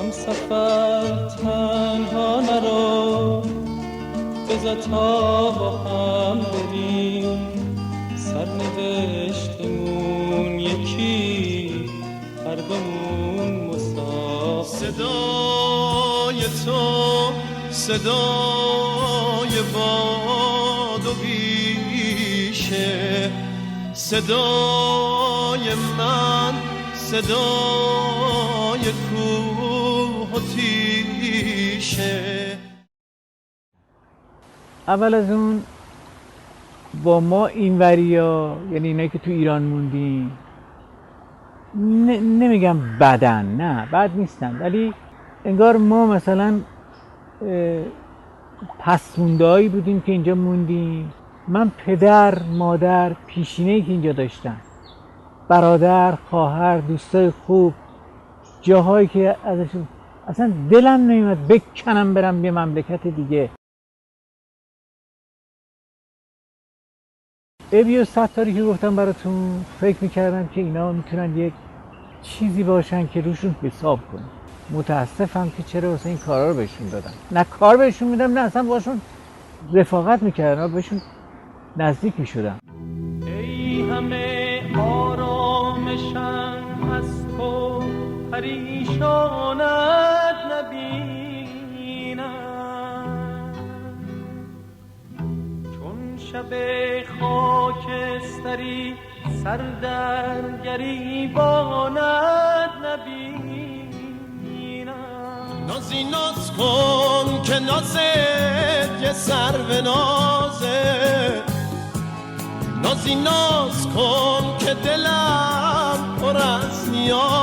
هم سفر تنها نرو، بذار تا با هم بریم، سرنوشتمون یکی، هر دومون مسافر. صدای تو صدای باد و بیشه، صدای من صدای کوه و تیشه. اول از اون با ما این وریا، یعنی اینایی که تو ایران موندیم، نمیگم بدن، نه بد نیستن، ولی انگار ما مثلا پسوندهایی بودیم که اینجا موندیم. من پدر، مادر، پیشینه‌ای که اینجا داشتم، برادر، خواهر، دوستای خوب، جاهایی که ازشون اصلا دلم نمیاد بکنم برم یه مملکت دیگه. ابی و ستاری که گفتم براتون، فکر میکردم که اینا میتونن یک چیزی باشن که روشون حساب کنم. متاسفم که چرا واسه این کارا رو بهشون دادم. نه کار بهشون میدم، نه اصلا باشون رفاقت میکردم، بهشون نزدیک میشدم. ای همه آرامشم از تو پریشانت نبینم، چون شب خاکستری سر در گریبانت نبینم. نازی ناز کن که نازت یه سرو نازه، نازی ناز کن که دلم پر از نیازه.